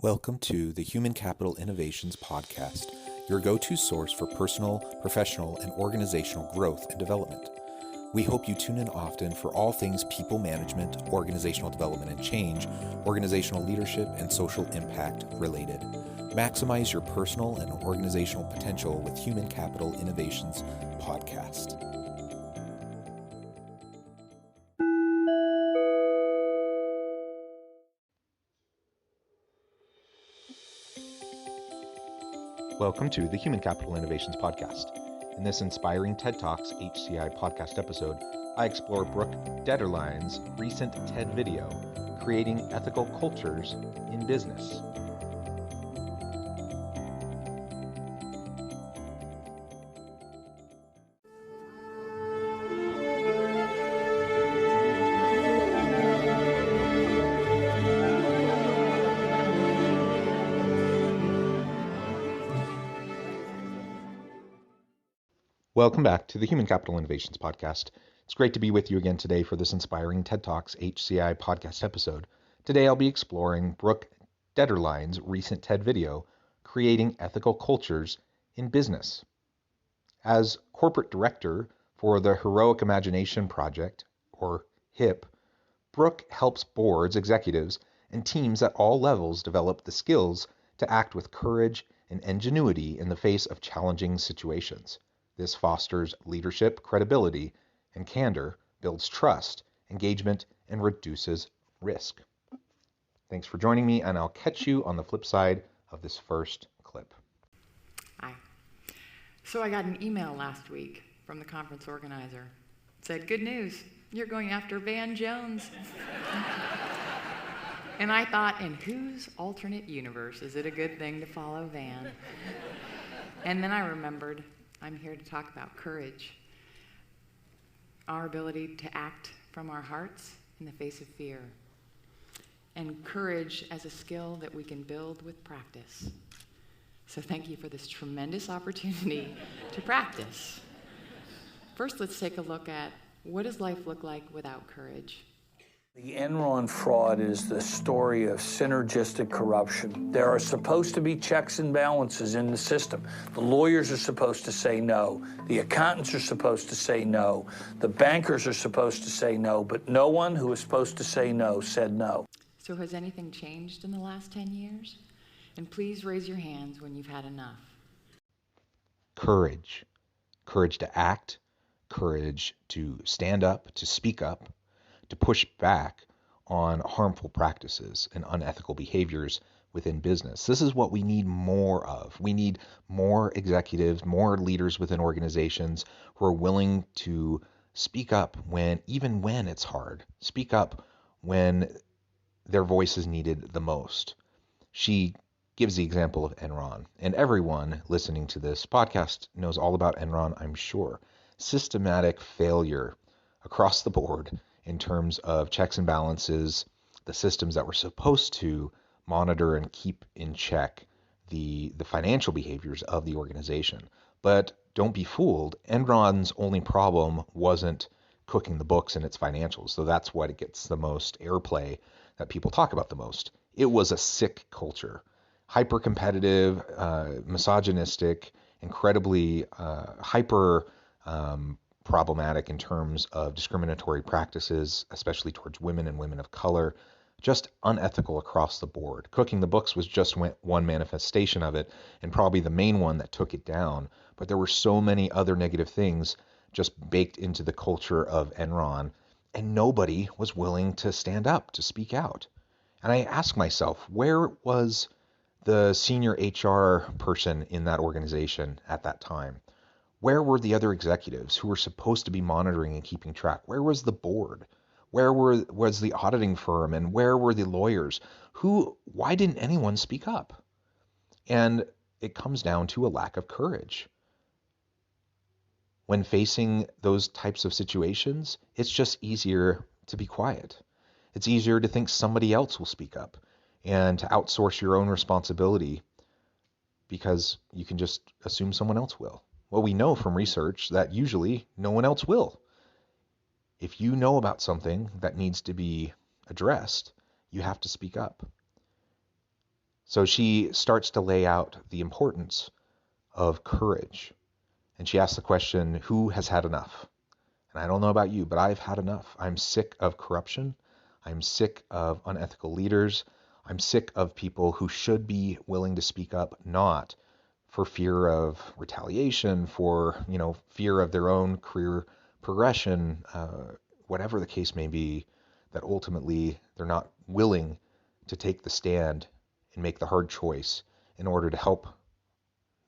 Welcome to the Human Capital Innovations Podcast, your go-to source for personal, professional, and organizational growth and development. We hope you tune in often for all things people management, organizational development and change, organizational leadership, and social impact related. Maximize your personal and organizational potential with Human Capital Innovations Podcast. Welcome to the Human Capital Innovations Podcast. In this inspiring TED Talks HCI podcast episode, I explore Brooke Deterline's recent TED video, Creating Ethical Cultures in Business. Welcome back to the Human Capital Innovations Podcast. It's great to be with you again today for this inspiring TED Talks HCI podcast episode. Today I'll be exploring Brooke Deterline's recent TED video, Creating Ethical Cultures in Business. As corporate director for the Heroic Imagination Project, or HIP, Brooke helps boards, executives, and teams at all levels develop the skills to act with courage and ingenuity in the face of challenging situations. This fosters leadership, credibility, and candor, builds trust, engagement, and reduces risk. Thanks for joining me, and I'll catch you on the flip side of this first clip. Hi. So I got an email last week from the conference organizer. It said, "Good news, you're going after Van Jones." And I thought, in whose alternate universe is it a good thing to follow Van? And then I remembered, I'm here to talk about courage, our ability to act from our hearts in the face of fear, and courage as a skill that we can build with practice. So thank you for this tremendous opportunity to practice. First, let's take a look at what does life look like without courage? The Enron fraud is the story of synergistic corruption. There are supposed to be checks and balances in the system. The lawyers are supposed to say no. The accountants are supposed to say no. The bankers are supposed to say no, but no one who was supposed to say no said no. So has anything changed in the last 10 years? And please raise your hands when you've had enough. Courage. Courage to act, courage to stand up, to speak up, to push back on harmful practices and unethical behaviors within business. This is what we need more of. We need more executives, more leaders within organizations who are willing to speak up even when it's hard. Speak up when their voice is needed the most. She gives the example of Enron, and everyone listening to this podcast knows all about Enron, I'm sure. Systematic failure across the board in terms of checks and balances, the systems that were supposed to monitor and keep in check the financial behaviors of the organization. But don't be fooled, Enron's only problem wasn't cooking the books and its financials, so that's what it gets the most airplay that people talk about the most. It was a sick culture, hyper-competitive, misogynistic, incredibly hyper problematic in terms of discriminatory practices, especially towards women and women of color, just unethical across the board. Cooking the books was just one manifestation of it, and probably the main one that took it down, but there were so many other negative things just baked into the culture of Enron, and nobody was willing to stand up, to speak out. And I ask myself, where was the senior HR person in that organization at that time? Where were the other executives who were supposed to be monitoring and keeping track? Where was the board? Where was the auditing firm? And where were the lawyers? Why didn't anyone speak up? And it comes down to a lack of courage. When facing those types of situations, it's just easier to be quiet. It's easier to think somebody else will speak up and to outsource your own responsibility because you can just assume someone else will. Well, we know from research that usually no one else will. If you know about something that needs to be addressed, you have to speak up. So she starts to lay out the importance of courage. And she asks the question, who has had enough? And I don't know about you, but I've had enough. I'm sick of corruption. I'm sick of unethical leaders. I'm sick of people who should be willing to speak up, not for fear of retaliation, for, fear of their own career progression, whatever the case may be, that ultimately they're not willing to take the stand and make the hard choice in order to help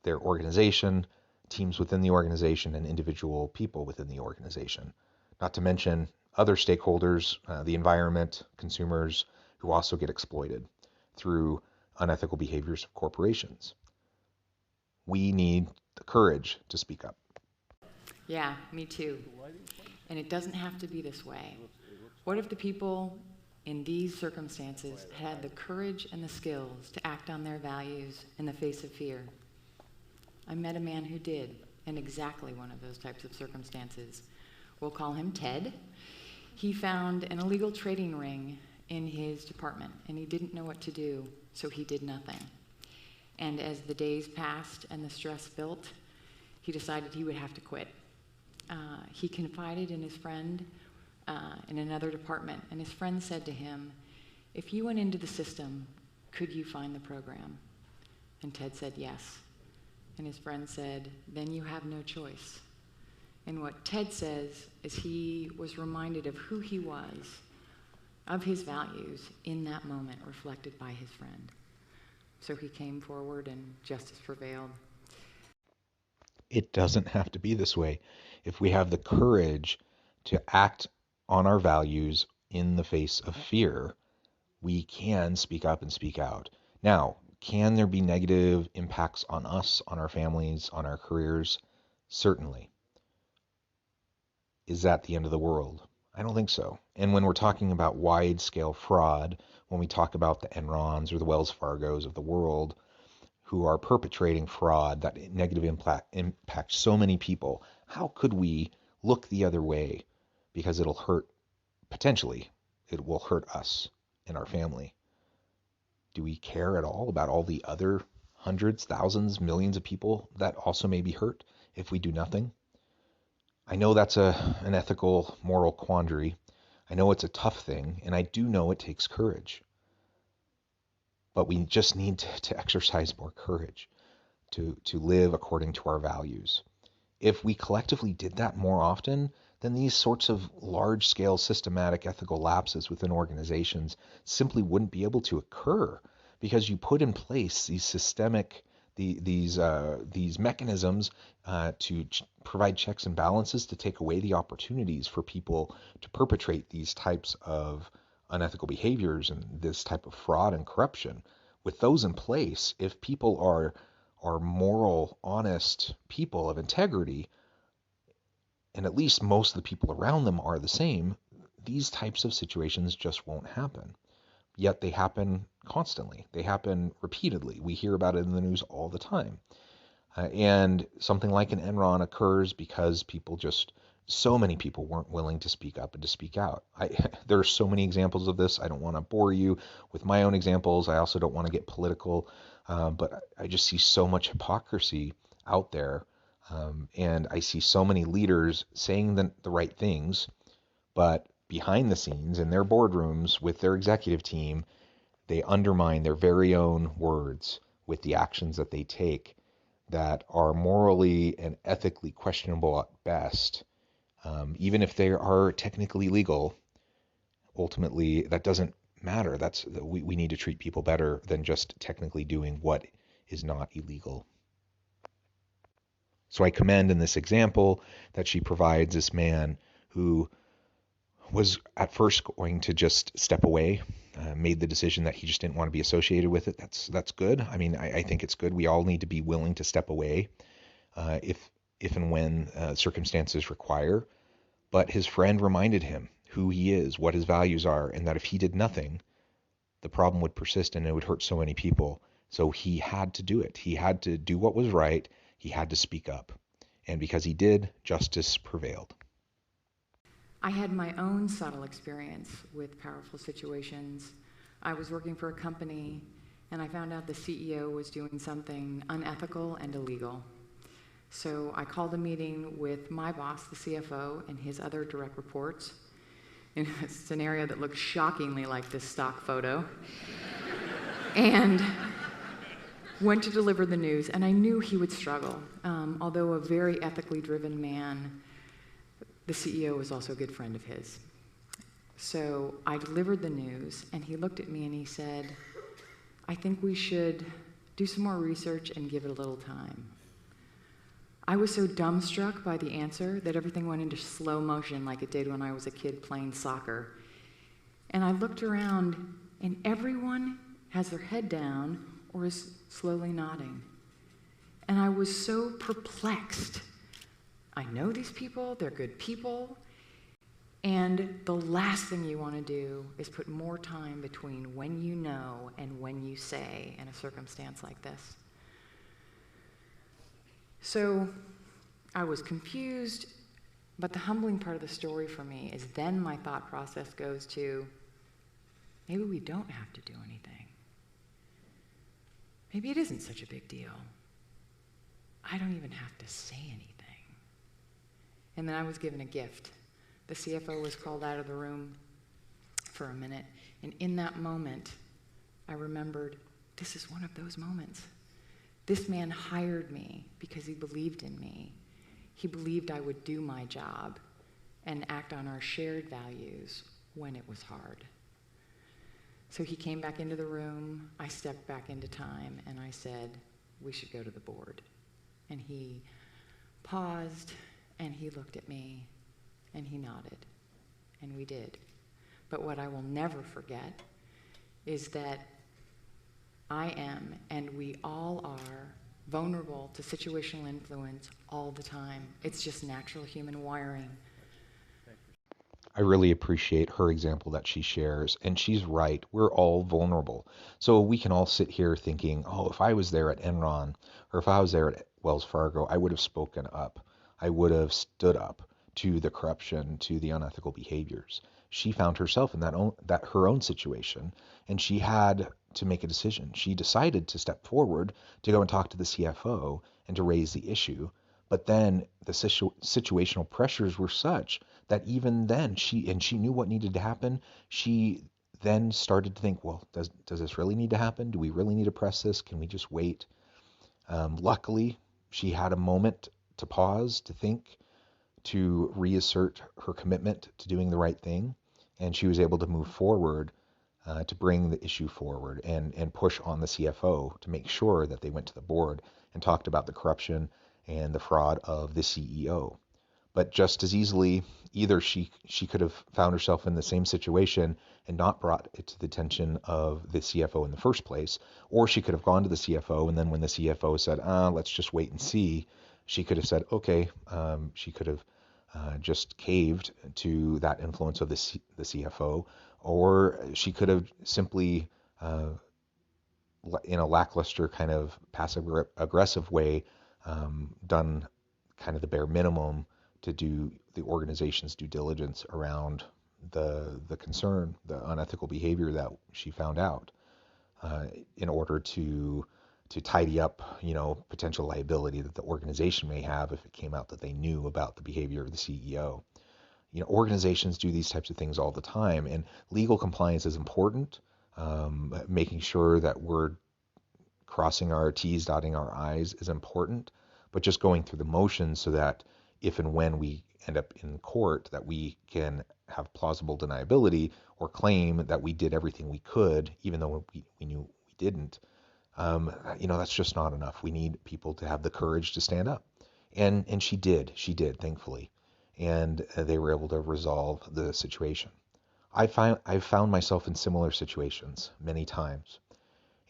their organization, teams within the organization, and individual people within the organization. Not to mention other stakeholders, the environment, consumers, who also get exploited through unethical behaviors of corporations. We need the courage to speak up. Yeah, me too. And it doesn't have to be this way. What if the people in these circumstances had the courage and the skills to act on their values in the face of fear? I met a man who did, in exactly one of those types of circumstances. We'll call him Ted. He found an illegal trading ring in his department, and he didn't know what to do, so he did nothing. And as the days passed and the stress built, he decided he would have to quit. He confided in his friend in another department, and his friend said to him, "If you went into the system, could you find the program?" And Ted said yes. And his friend said, "Then you have no choice." And what Ted says is he was reminded of who he was, of his values in that moment reflected by his friend. So he came forward and justice prevailed. It doesn't have to be this way. If we have the courage to act on our values in the face of fear, we can speak up and speak out. Now, can there be negative impacts on us, on our families, on our careers? Certainly. Is that the end of the world? I don't think so. And when we're talking about wide-scale fraud, when we talk about the Enrons or the Wells Fargos of the world who are perpetrating fraud that negative impacts so many people, how could we look the other way? Because it'll hurt, potentially, it will hurt us and our family. Do we care at all about all the other hundreds, thousands, millions of people that also may be hurt if we do nothing? I know that's an ethical, moral quandary. I know it's a tough thing, and I do know it takes courage. But we just need to exercise more courage to live according to our values. If we collectively did that more often, then these sorts of large-scale systematic ethical lapses within organizations simply wouldn't be able to occur, because you put in place these systemic these mechanisms to provide checks and balances to take away the opportunities for people to perpetrate these types of unethical behaviors and this type of fraud and corruption. With those in place, if people are moral, honest people of integrity, and at least most of the people around them are the same, these types of situations just won't happen. Yet they happen constantly. They happen repeatedly. We hear about it in the news all the time. And something like an Enron occurs because so many people weren't willing to speak up and to speak out. There are so many examples of this. I don't want to bore you with my own examples. I also don't want to get political, but I just see so much hypocrisy out there. And I see so many leaders saying the right things, but behind the scenes in their boardrooms with their executive team, they undermine their very own words with the actions that they take that are morally and ethically questionable at best. Even if they are technically legal, ultimately that doesn't matter. We need to treat people better than just technically doing what is not illegal. So I commend in this example that she provides this man who was at first going to just step away, made the decision that he just didn't want to be associated with it. That's good. I mean, I think it's good. We all need to be willing to step away if and when circumstances require. But his friend reminded him who he is, what his values are, and that if he did nothing, the problem would persist and it would hurt so many people. So he had to do it. He had to do what was right. He had to speak up. And because he did, justice prevailed. I had my own subtle experience with powerful situations. I was working for a company, and I found out the CEO was doing something unethical and illegal. So I called a meeting with my boss, the CFO, and his other direct reports in a scenario that looked shockingly like this stock photo, and went to deliver the news, and I knew he would struggle. Although a very ethically driven man, the CEO was also a good friend of his. So I delivered the news, and he looked at me and he said, I think we should do some more research and give it a little time. I was so dumbstruck by the answer that everything went into slow motion like it did when I was a kid playing soccer. And I looked around, and everyone has their head down or is slowly nodding. And I was so perplexed. I know these people, they're good people, and the last thing you want to do is put more time between when you know and when you say in a circumstance like this. So I was confused, but the humbling part of the story for me is then my thought process goes to, maybe we don't have to do anything. Maybe it isn't such a big deal. I don't even have to say anything. And then I was given a gift. The CFO was called out of the room for a minute, and in that moment, I remembered, this is one of those moments. This man hired me because he believed in me. He believed I would do my job and act on our shared values when it was hard. So he came back into the room, I stepped back into time, and I said, we should go to the board. And he paused, and he looked at me, and he nodded, and we did. But what I will never forget is that I am, and we all are, vulnerable to situational influence all the time. It's just natural human wiring. I really appreciate her example that she shares, and she's right. We're all vulnerable. So we can all sit here thinking, oh, if I was there at Enron, or if I was there at Wells Fargo, I would have spoken up. I would have stood up to the corruption, to the unethical behaviors. She found herself in that her own situation, and she had to make a decision. She decided to step forward to go and talk to the CFO and to raise the issue. But then the situational pressures were such that even then she knew what needed to happen. She then started to think, well, does this really need to happen? Do we really need to press this? Can we just wait? Luckily, she had a moment to pause, to think, to reassert her commitment to doing the right thing, and she was able to move forward to bring the issue forward and push on the CFO to make sure that they went to the board and talked about the corruption and the fraud of the CEO. But just as easily, either she could have found herself in the same situation and not brought it to the attention of the CFO in the first place, or she could have gone to the CFO, and then when the CFO said, let's just wait and see, she could have said, okay. She could have just caved to that influence of the CFO, or she could have simply, in a lackluster kind of passive-aggressive way, done kind of the bare minimum to do the organization's due diligence around the concern, the unethical behavior that she found out, in order to tidy up, potential liability that the organization may have if it came out that they knew about the behavior of the CEO. Organizations do these types of things all the time, and legal compliance is important. Making sure that we're crossing our T's, dotting our I's is important, but just going through the motions so that if and when we end up in court, that we can have plausible deniability or claim that we did everything we could, even though we knew we didn't. That's just not enough. We need people to have the courage to stand up. And she did, thankfully. And they were able to resolve the situation. I've found myself in similar situations many times.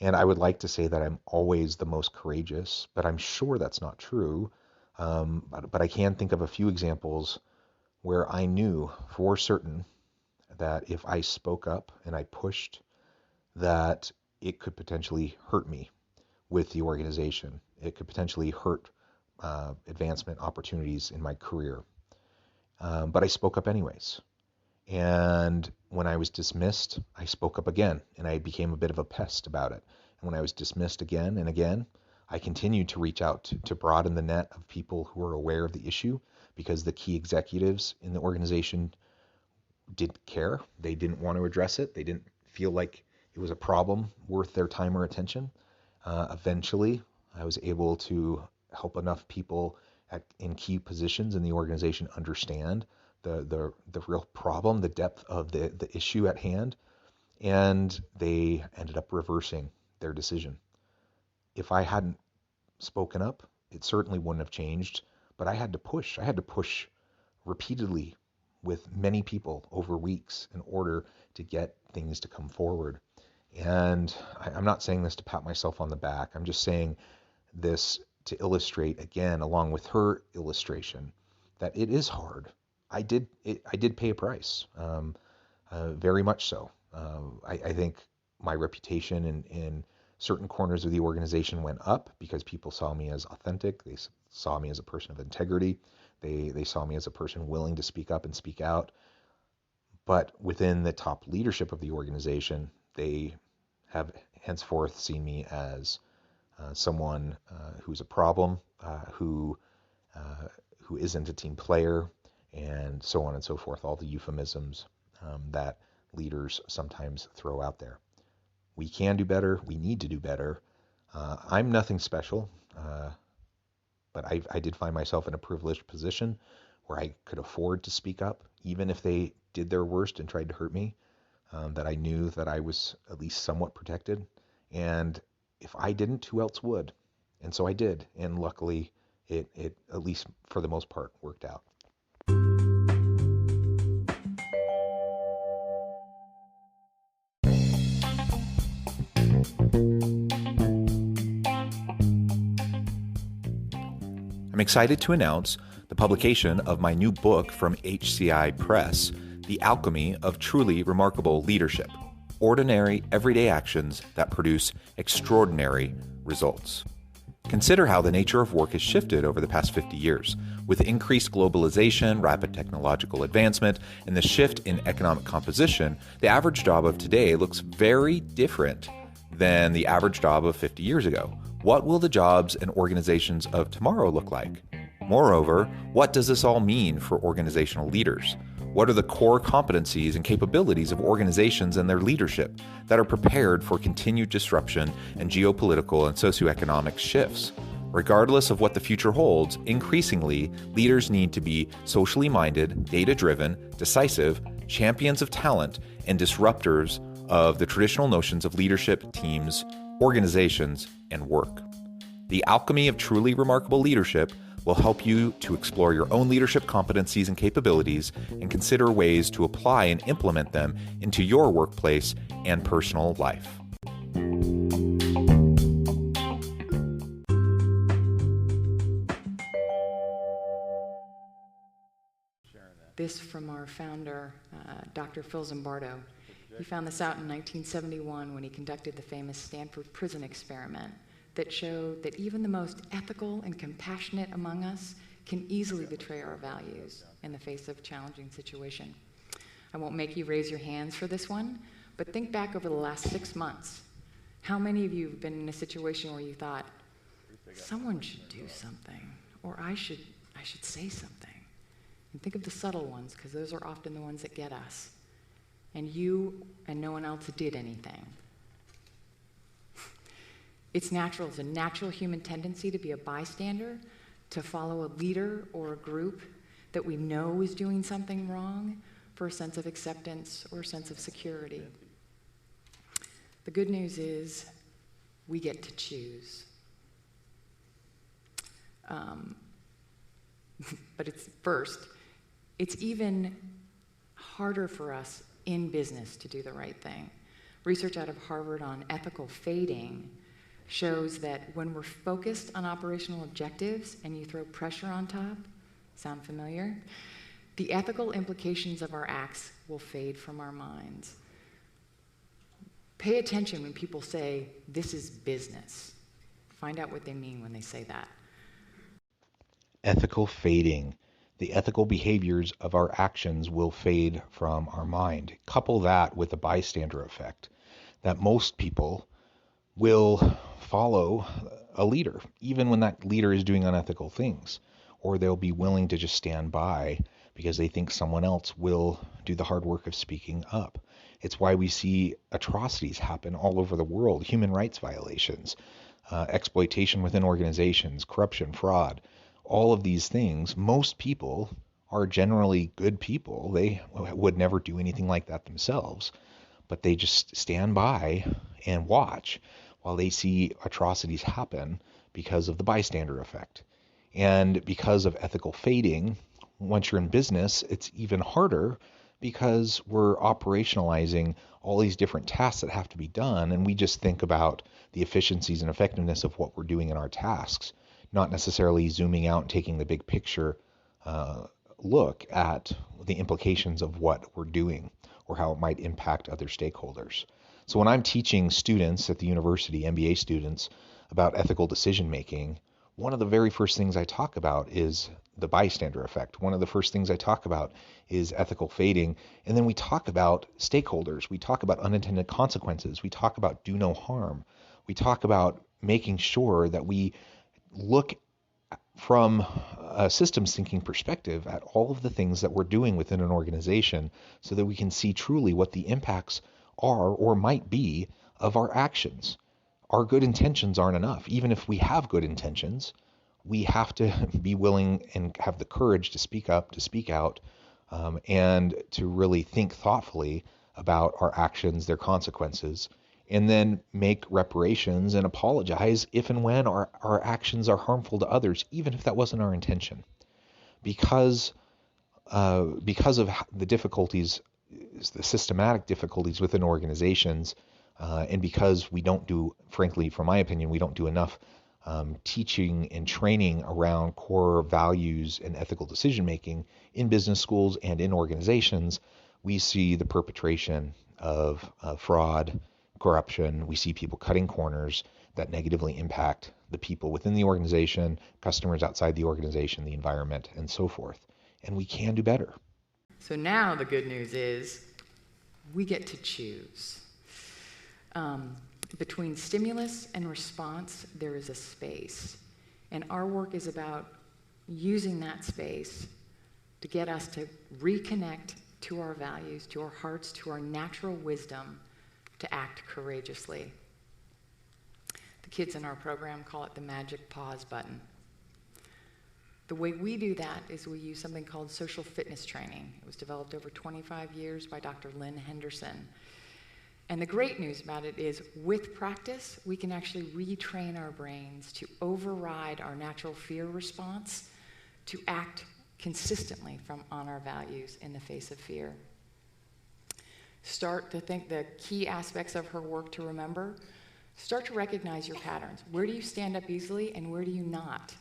And I would like to say that I'm always the most courageous, but I'm sure that's not true. But I can think of a few examples where I knew for certain that if I spoke up and I pushed, that it could potentially hurt me with the organization. It could potentially hurt advancement opportunities in my career. But I spoke up anyways. And when I was dismissed, I spoke up again, and I became a bit of a pest about it. when I was dismissed again and again, I continued to reach out to broaden the net of people who were aware of the issue, because the key executives in the organization didn't care. They didn't want to address it. They didn't feel like it was a problem worth their time or attention. Eventually, I was able to help enough people in key positions in the organization understand the real problem, the depth of the issue at hand, and they ended up reversing their decision. If I hadn't spoken up, it certainly wouldn't have changed, but I had to push. I had to push repeatedly with many people over weeks in order to get things to come forward. And I'm not saying this to pat myself on the back. I'm just saying this to illustrate, again, along with her illustration, that it is hard. I did pay a price, very much so. I think my reputation in certain corners of the organization went up because people saw me as authentic. They saw me as a person of integrity. They saw me as a person willing to speak up and speak out. But within the top leadership of the organization, they have henceforth seen me as someone who's a problem, who isn't a team player, and so on and so forth, all the euphemisms that leaders sometimes throw out there. We can do better. We need to do better. I'm nothing special, but I did find myself in a privileged position where I could afford to speak up, even if they did their worst and tried to hurt me, that I knew that I was at least somewhat protected. And if I didn't, who else would? And so I did. And luckily, it at least for the most part, worked out. I'm excited to announce the publication of my new book from HCI Press, The Alchemy of Truly Remarkable Leadership: Ordinary, Everyday Actions That Produce Extraordinary Results. Consider how the nature of work has shifted over the past 50 years. With increased globalization, rapid technological advancement, and the shift in economic composition, the average job of today looks very different than the average job of 50 years ago. What will the jobs and organizations of tomorrow look like? Moreover, what does this all mean for organizational leaders? What are the core competencies and capabilities of organizations and their leadership that are prepared for continued disruption and geopolitical and socioeconomic shifts? Regardless of what the future holds, increasingly, leaders need to be socially minded, data-driven, decisive, champions of talent, and disruptors of the traditional notions of leadership, teams, organizations, and work. The Alchemy of Truly Remarkable Leadership will help you to explore your own leadership competencies and capabilities and consider ways to apply and implement them into your workplace and personal life. This from our founder, Dr. Phil Zimbardo. He found this out in 1971 when he conducted the famous Stanford prison experiment that showed that even the most ethical and compassionate among us can easily betray our values in the face of a challenging situation. I won't make you raise your hands for this one, but think back over the last 6 months. How many of you have been in a situation where you thought, someone should do something, or I should say something? And think of the subtle ones, because those are often the ones that get us. And you and no one else did anything. It's natural. It's a natural human tendency to be a bystander, to follow a leader or a group that we know is doing something wrong for a sense of acceptance or a sense of security. The good news is we get to choose. But it's even harder for us in business to do the right thing. Research out of Harvard on ethical fading shows that when we're focused on operational objectives and you throw pressure on top, sound familiar? The ethical implications of our acts will fade from our minds. Pay attention when people say, this is business. Find out what they mean when they say that. Ethical fading. The ethical behaviors of our actions will fade from our mind. Couple that with the bystander effect, that most people will follow a leader, even when that leader is doing unethical things, or they'll be willing to just stand by because they think someone else will do the hard work of speaking up. It's why we see atrocities happen all over the world, human rights violations, exploitation within organizations, corruption, fraud, all of these things. Most people are generally good people. They would never do anything like that themselves, but they just stand by and watch while they see atrocities happen because of the bystander effect. And because of ethical fading, once you're in business, it's even harder because we're operationalizing all these different tasks that have to be done. And we just think about the efficiencies and effectiveness of what we're doing in our tasks, not necessarily zooming out and taking the big picture look at the implications of what we're doing or how it might impact other stakeholders. So when I'm teaching students at the university, MBA students, about ethical decision making, one of the very first things I talk about is the bystander effect. One of the first things I talk about is ethical fading. And then we talk about stakeholders. We talk about unintended consequences. We talk about do no harm. We talk about making sure that we look from a systems thinking perspective at all of the things that we're doing within an organization so that we can see truly what the impacts are or might be of our actions. Our good intentions aren't enough. Even if we have good intentions, we have to be willing and have the courage to speak up, to speak out, and to really think thoughtfully about our actions, their consequences, and then make reparations and apologize if and when our actions are harmful to others, even if that wasn't our intention. Because of the difficulties, the systematic difficulties within organizations, and because we don't do, frankly, from my opinion, we don't do enough teaching and training around core values and ethical decision making in business schools and in organizations, we see the perpetration of fraud, corruption. We see people cutting corners that negatively impact the people within the organization, customers outside the organization, the environment, and so forth. And we can do better. So now the good news is we get to choose. Between stimulus and response, there is a space. And our work is about using that space to get us to reconnect to our values, to our hearts, to our natural wisdom, to act courageously. The kids in our program call it the magic pause button. The way we do that is we use something called social fitness training. It was developed over 25 years by Dr. Lynn Henderson. And the great news about it is with practice, we can actually retrain our brains to override our natural fear response to act consistently on our values in the face of fear. Start to think the key aspects of her work to remember. Start to recognize your patterns. Where do you stand up easily and where do you not?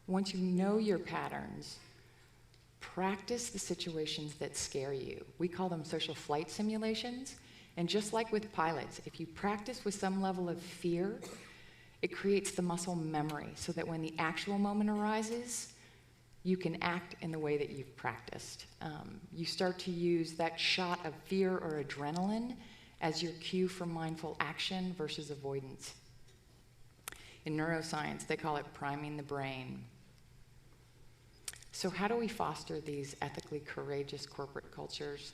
Once you know your patterns, practice the situations that scare you. We call them social flight simulations. And just like with pilots, if you practice with some level of fear, it creates the muscle memory so that when the actual moment arises, you can act in the way that you've practiced. You start to use that shot of fear or adrenaline as your cue for mindful action versus avoidance. In neuroscience, they call it priming the brain. So how do we foster these ethically courageous corporate cultures?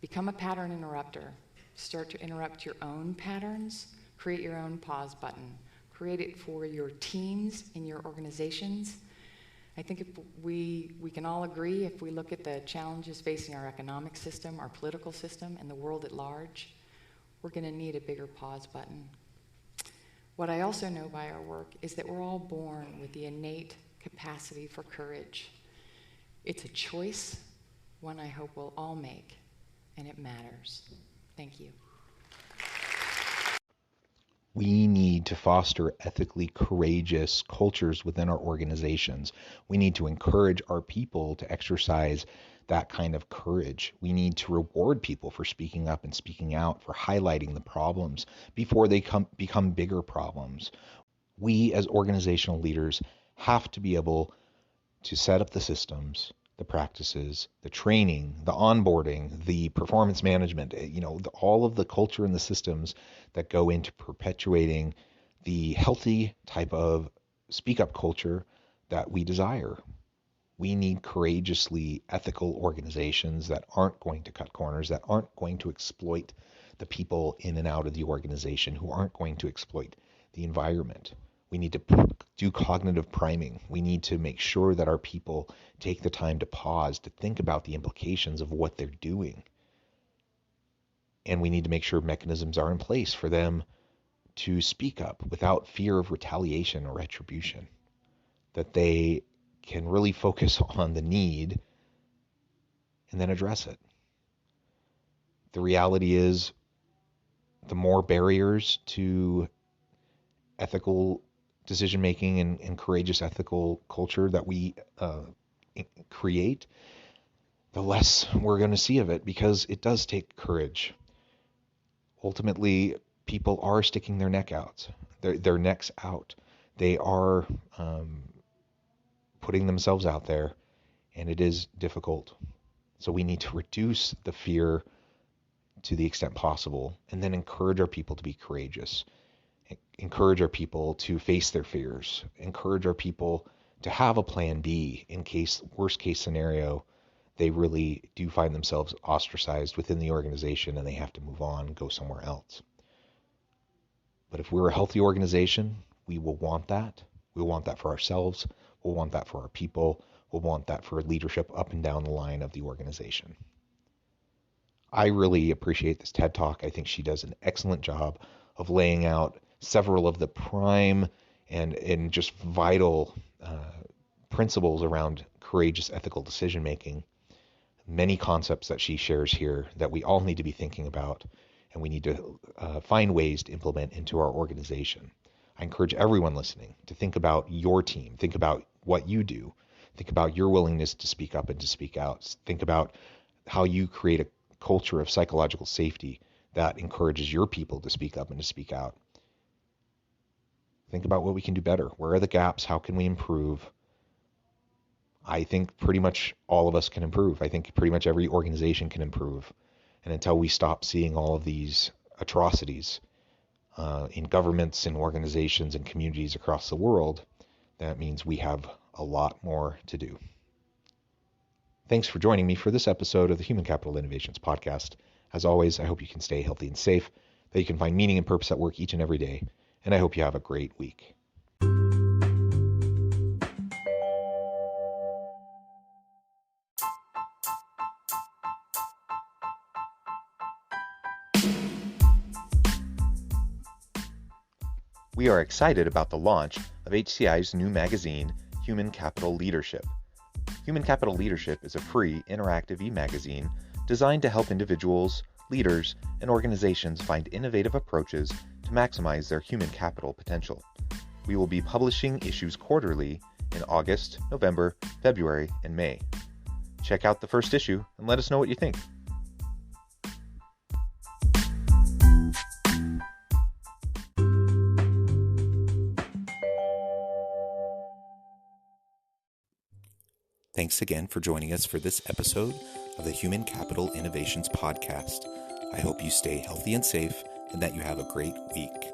Become a pattern interrupter. Start to interrupt your own patterns. Create your own pause button. Create it for your teams in your organizations. I think if we can all agree, if we look at the challenges facing our economic system, our political system, and the world at large, we're going to need a bigger pause button. What I also know by our work is that we're all born with the innate capacity for courage. It's a choice, one I hope we'll all make, and it matters. Thank you. We need to foster ethically courageous cultures within our organizations. We need to encourage our people to exercise that kind of courage. We need to reward people for speaking up and speaking out, for highlighting the problems before they become bigger problems. We as organizational leaders have to be able to set up the systems, the practices, the training, the onboarding, the performance management, all of the culture and the systems that go into perpetuating the healthy type of speak up culture that we desire. We need courageously ethical organizations that aren't going to cut corners, that aren't going to exploit the people in and out of the organization, who aren't going to exploit the environment. We need to do cognitive priming. We need to make sure that our people take the time to pause, to think about the implications of what they're doing. And we need to make sure mechanisms are in place for them to speak up without fear of retaliation or retribution, that they can really focus on the need and then address it. The reality is, the more barriers to ethical decision making and courageous ethical culture that we create, the less we're going to see of it, because it does take courage. Ultimately, people are sticking their necks out. They are putting themselves out there, and it is difficult. So we need to reduce the fear to the extent possible, and then encourage our people to be courageous. Encourage our people to face their fears. Encourage our people to have a plan B in case, worst case scenario, they really do find themselves ostracized within the organization and they have to move on, go somewhere else. But if we're a healthy organization, we will want that. We'll want that for ourselves. We'll want that for our people. We'll want that for leadership up and down the line of the organization. I really appreciate this TED Talk. I think she does an excellent job of laying out several of the prime and just vital principles around courageous ethical decision making. Many concepts that she shares here that we all need to be thinking about, and we need to find ways to implement into our organization. I encourage everyone listening to think about your team, think about what you do, think about your willingness to speak up and to speak out, think about how you create a culture of psychological safety that encourages your people to speak up and to speak out. Think about what we can do better. Where are the gaps? How can we improve? I think pretty much all of us can improve. I think pretty much every organization can improve. And until we stop seeing all of these atrocities in governments and organizations and communities across the world, that means we have a lot more to do. Thanks for joining me for this episode of the Human Capital Innovations Podcast. As always, I hope you can stay healthy and safe, that you can find meaning and purpose at work each and every day, and I hope you have a great week. We are excited about the launch of HCI's new magazine, Human Capital Leadership. Human Capital Leadership is a free, interactive e-magazine designed to help individuals, leaders, and organizations find innovative approaches to maximize their human capital potential. We will be publishing issues quarterly in August, November, February, and May. Check out the first issue and let us know what you think. Thanks again for joining us for this episode of the Human Capital Innovations Podcast. I hope you stay healthy and safe and that you have a great week.